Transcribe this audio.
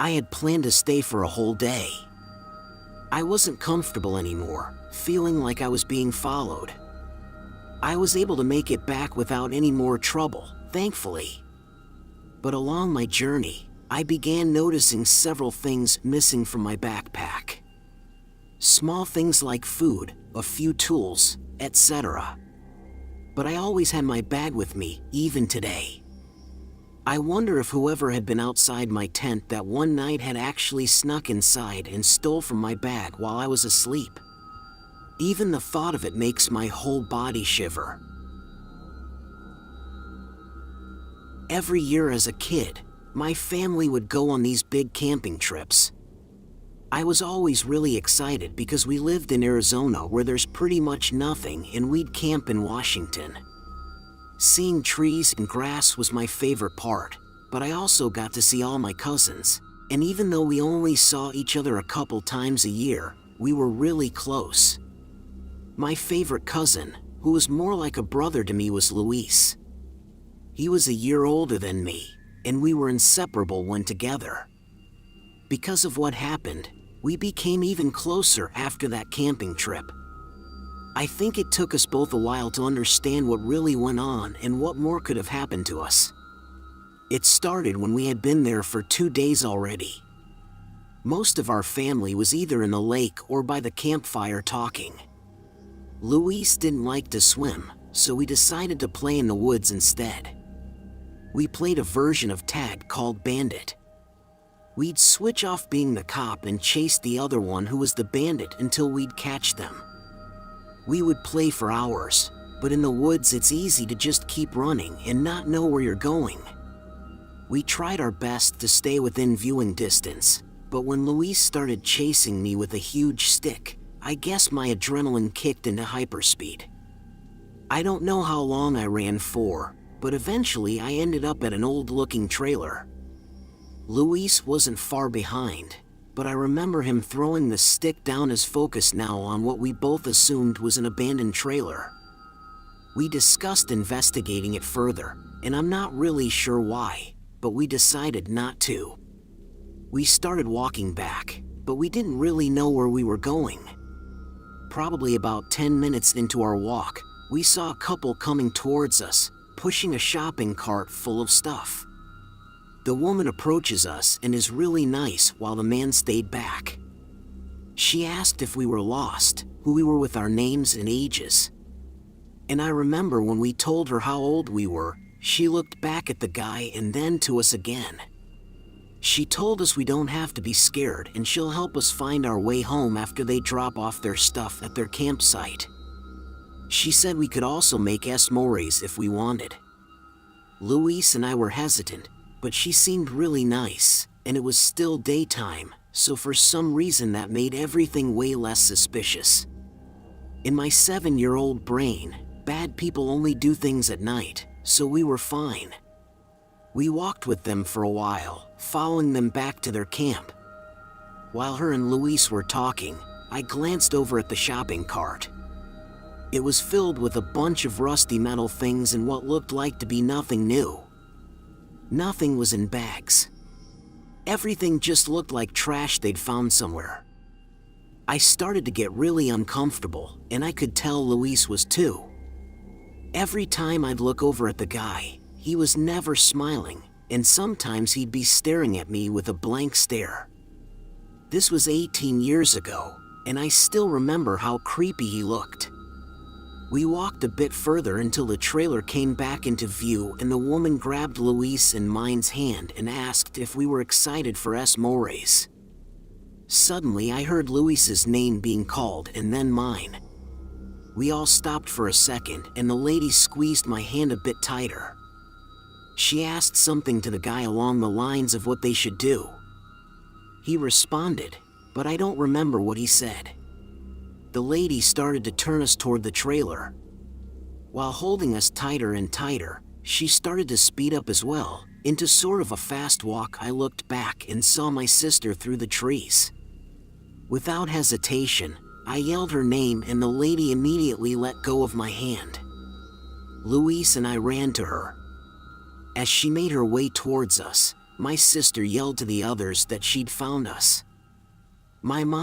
I had planned to stay for a whole day. I wasn't comfortable anymore, feeling like I was being followed. I was able to make it back without any more trouble, thankfully. But along my journey, I began noticing several things missing from my backpack. Small things like food, a few tools, etc. But I always had my bag with me, even today. I wonder if whoever had been outside my tent that one night had actually snuck inside and stole from my bag while I was asleep. Even the thought of it makes my whole body shiver. Every year as a kid, my family would go on these big camping trips. I was always really excited because we lived in Arizona where there's pretty much nothing and we'd camp in Washington. Seeing trees and grass was my favorite part, but I also got to see all my cousins, and even though we only saw each other a couple times a year, we were really close. My favorite cousin, who was more like a brother to me, was Luis. He was a year older than me, and we were inseparable when together. Because of what happened, we became even closer after that camping trip. I think it took us both a while to understand what really went on and what more could have happened to us. It started when we had been there for 2 days already. Most of our family was either in the lake or by the campfire talking. Luis didn't like to swim, so we decided to play in the woods instead. We played a version of tag called Bandit. We'd switch off being the cop and chase the other one who was the bandit until we'd catch them. We would play for hours, but in the woods it's easy to just keep running and not know where you're going. We tried our best to stay within viewing distance, but when Luis started chasing me with a huge stick, I guess my adrenaline kicked into hyperspeed. I don't know how long I ran for, but eventually I ended up at an old-looking trailer. Luis wasn't far behind, but I remember him throwing the stick down his focus now on what we both assumed was an abandoned trailer. We discussed investigating it further, and I'm not really sure why, but we decided not to. We started walking back, but we didn't really know where we were going. Probably about 10 minutes into our walk, we saw a couple coming towards us, pushing a shopping cart full of stuff. The woman approaches us and is really nice while the man stayed back. She asked if we were lost, who we were with our names and ages. And I remember when we told her how old we were, she looked back at the guy and then to us again. She told us we don't have to be scared and she'll help us find our way home after they drop off their stuff at their campsite. She said we could also make s'mores if we wanted. Luis and I were hesitant, but she seemed really nice, and it was still daytime, so for some reason that made everything way less suspicious. In my 7-year-old brain, bad people only do things at night, so we were fine. We walked with them for a while, following them back to their camp. While her and Luis were talking, I glanced over at the shopping cart. It was filled with a bunch of rusty metal things and what looked like to be nothing new. Nothing was in bags. Everything just looked like trash they'd found somewhere. I started to get really uncomfortable, and I could tell Luis was too. Every time I'd look over at the guy, he was never smiling, and sometimes he'd be staring at me with a blank stare. This was 18 years ago, and I still remember how creepy he looked. We walked a bit further until the trailer came back into view and the woman grabbed Luis and mine's hand and asked if we were excited for s'mores. Suddenly I heard Luis's name being called and then mine. We all stopped for a second and the lady squeezed my hand a bit tighter. She asked something to the guy along the lines of what they should do. He responded, but I don't remember what he said. The lady started to turn us toward the trailer. While holding us tighter and tighter, she started to speed up as well. Into sort of a fast walk, I looked back and saw my sister through the trees. Without hesitation, I yelled her name and the lady immediately let go of my hand. Luis and I ran to her. As she made her way towards us, my sister yelled to the others that she'd found us. My mom